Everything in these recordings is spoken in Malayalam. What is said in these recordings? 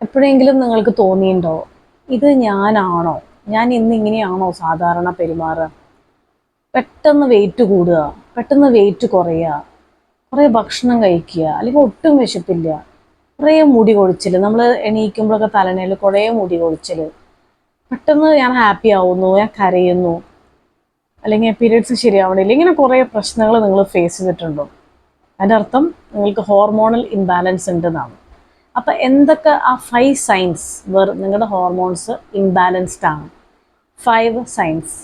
എപ്പോഴെങ്കിലും നിങ്ങൾക്ക് തോന്നിയിട്ടുണ്ടോ ഇത് ഞാനാണോ? ഞാൻ ഇന്ന് ഇങ്ങനെയാണോ സാധാരണ പെരുമാറുക? പെട്ടെന്ന് വെയിറ്റ് കൂടുക, പെട്ടെന്ന് വെയിറ്റ് കുറയുക, കുറേ ഭക്ഷണം കഴിക്കുക, അല്ലെങ്കിൽ ഒട്ടും വിശപ്പില്ല, കുറേ മുടി കൊഴിച്ചിൽ, നമ്മൾ എണീക്കുമ്പോഴൊക്കെ തലനയിൽ കുറേ മുടി കൊഴിച്ചിൽ, പെട്ടെന്ന് ഞാൻ ഹാപ്പി ആവുന്നു, ഞാൻ കരയുന്നു, അല്ലെങ്കിൽ പീരിയഡ്സ് ശരിയാവണില്ല, ഇങ്ങനെ കുറേ പ്രശ്നങ്ങൾ നിങ്ങൾ ഫേസ് ചെയ്തിട്ടുണ്ടോ? അതിൻ്റെ അർത്ഥം നിങ്ങൾക്ക് ഹോർമോണൽ ഇംബാലൻസ് ഉണ്ടെന്നാണ്. അപ്പം എന്തൊക്കെ ആ 5 സൈൻസ് നിങ്ങളുടെ ഹോർമോൺസ് ഇംബാലൻസ്ഡ് ആണ്? 5 സൈൻസ്.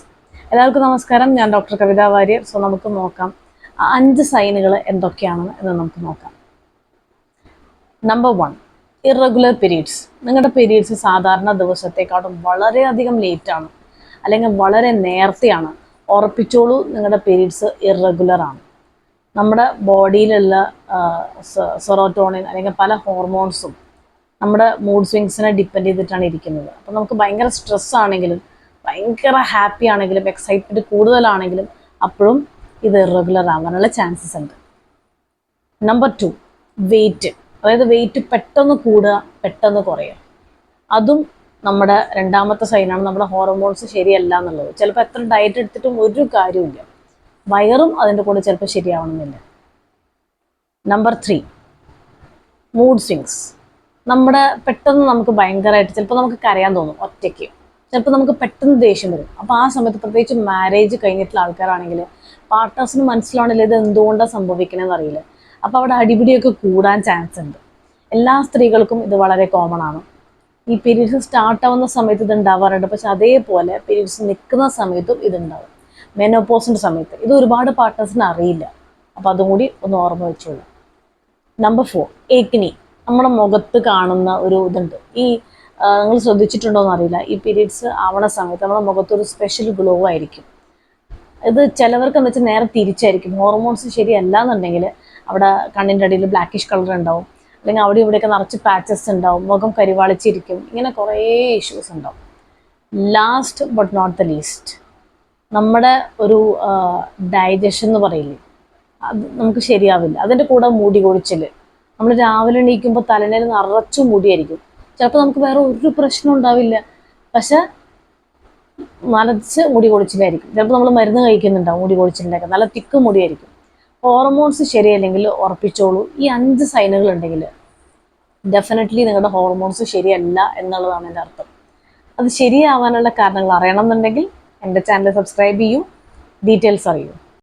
എല്ലാവർക്കും നമസ്കാരം, ഞാൻ ഡോക്ടർ കവിത വാര്യർ. സോ നമുക്ക് നോക്കാം ആ 5 സൈനുകൾ എന്തൊക്കെയാണെന്ന് എന്ന് നമുക്ക് നോക്കാം. Number 1, irregular periods. നിങ്ങളുടെ പീരീഡ്സ് സാധാരണ ദിവസത്തെക്കാളും വളരെയധികം ലേറ്റാണ്, അല്ലെങ്കിൽ വളരെ നേരത്തെയാണ്. ഉറപ്പിച്ചോളൂ, നിങ്ങളുടെ പീരീഡ്സ് ഇറഗുലർ ആണ്. നമ്മുടെ ബോഡിയിലുള്ള സെറോട്ടോണിൻ അല്ലെങ്കിൽ പല ഹോർമോൺസും നമ്മുടെ മൂഡ് സ്വിങ്സിനെ ഡിപ്പെൻഡ് ചെയ്തിട്ടാണ് ഇരിക്കുന്നത്. അപ്പോൾ നമുക്ക് ഭയങ്കര സ്ട്രെസ് ആണെങ്കിലും, ഭയങ്കര ഹാപ്പി ആണെങ്കിലും, എക്സൈറ്റ്മെൻറ്റ് കൂടുതലാണെങ്കിലും അപ്പോഴും ഇത് ഇറഗുലർ ആവാനുള്ള ചാൻസസ് ഉണ്ട്. Number 2, wait. അതായത് വെയിറ്റ് പെട്ടെന്ന് കൂടുക, പെട്ടെന്ന് കുറയുക. അതും നമ്മുടെ രണ്ടാമത്തെ സൈനാണ്, നമ്മുടെ ഹോർമോൺസ് ശരിയല്ല എന്നുള്ളത്. ചിലപ്പോൾ എത്ര ഡയറ്റ് എടുത്തിട്ടും ഒരു കാര്യമില്ല, വയറും അതിൻ്റെ കൂടെ ചിലപ്പോൾ ശരിയാവണമെന്നില്ല. Number 3, mood swings. നമ്മുടെ പെട്ടെന്ന് നമുക്ക് ഭയങ്കരമായിട്ട് ചിലപ്പോൾ നമുക്ക് കരയാൻ തോന്നും ഒറ്റയ്ക്ക്, ചിലപ്പോൾ നമുക്ക് പെട്ടെന്ന് ദേഷ്യം വരും. അപ്പോൾ ആ സമയത്ത് പ്രത്യേകിച്ച് മാരേജ് കഴിഞ്ഞിട്ടുള്ള ആൾക്കാരാണെങ്കിൽ പാർട്ട്നേഴ്സിന് മനസ്സിലാവണില്ല ഇത് എന്തുകൊണ്ടാണ് സംഭവിക്കണമെന്ന് അറിയില്ല. അപ്പോൾ അവിടെ അടിപിടിയൊക്കെ കൂടാൻ ചാൻസ് ഉണ്ട്. എല്ലാ സ്ത്രീകൾക്കും ഇത് വളരെ കോമൺ ആണ്. ഈ പീരീഡ്സ് സ്റ്റാർട്ടാവുന്ന സമയത്ത് ഇത് ഉണ്ടാവാറുണ്ട്, പക്ഷെ അതേപോലെ പീരീഡ്സ് നിൽക്കുന്ന സമയത്തും ഇതുണ്ടാവും. മെനോപോസിൻ്റെ സമയത്ത് ഇത് ഒരുപാട് പാർട്ട്നേഴ്സിന് അറിയില്ല. അപ്പോൾ അതും കൂടി ഒന്ന് ഓർമ്മ വെച്ചോളൂ. നമ്പർ 4, ഏക്കിനി. നമ്മുടെ മുഖത്ത് കാണുന്ന ഒരു ഇതുണ്ട്. നിങ്ങൾ ശ്രദ്ധിച്ചിട്ടുണ്ടോ എന്നറിയില്ല, ഈ പീരീഡ്സ് ആവണ സമയത്ത് നമ്മുടെ മുഖത്തൊരു സ്പെഷ്യൽ ഗ്ലോ ആയിരിക്കും. ഇത് ചിലവർക്ക് എന്ന് വെച്ചാൽ നേരെ തിരിച്ചായിരിക്കും. ഹോർമോൺസ് ശരിയല്ല എന്നുണ്ടെങ്കിൽ അവിടെ കണ്ണിൻ്റെ അടിയിൽ ബ്ലാക്കിഷ് കളർ ഉണ്ടാവും, അല്ലെങ്കിൽ അവിടെ ഇവിടെയൊക്കെ നിറച്ച് പാച്ചസ് ഉണ്ടാവും, മുഖം കരിവാളിച്ചിരിക്കും, ഇങ്ങനെ കുറേ ഇഷ്യൂസ് ഉണ്ടാവും. Last but not the least, നമ്മുടെ ഒരു ഡൈജഷൻ എന്ന് പറയില്ലേ, അത് നമുക്ക് ശരിയാവില്ല. അതിൻ്റെ കൂടെ മുടി കൊഴിച്ചിൽ. നമ്മൾ രാവിലെ എണീക്കുമ്പോൾ തലയിൽ നിറച്ചു മുടിയായിരിക്കും. ചിലപ്പോൾ നമുക്ക് വേറെ ഒരു പ്രശ്നം ഉണ്ടാവില്ല, പക്ഷെ നനച്ച് മുടി കൊഴിച്ചിലായിരിക്കും. ചിലപ്പോൾ നമ്മൾ മരുന്ന് കഴിക്കുന്നുണ്ടാവും മുടി കൊഴിച്ചിലുണ്ടായിരിക്കും, നല്ല തിക്ക് മുടിയായിരിക്കും. ഹോർമോൺസ് ശരിയല്ലെങ്കിൽ ഉറപ്പിച്ചോളൂ, ഈ 5 സൈനുകൾ ഉണ്ടെങ്കിൽ ഡെഫിനറ്റ്ലി നിങ്ങളുടെ ഹോർമോൺസ് ശരിയല്ല എന്നുള്ളതാണ് എൻ്റെ അർത്ഥം. അത് ശരിയാവാനുള്ള കാരണങ്ങൾ അറിയണം എന്നുണ്ടെങ്കിൽ എൻ്റെ ചാനൽ സബ്സ്ക്രൈബ് ചെയ്യൂ, ഡീറ്റെയിൽസ് അറിയൂ.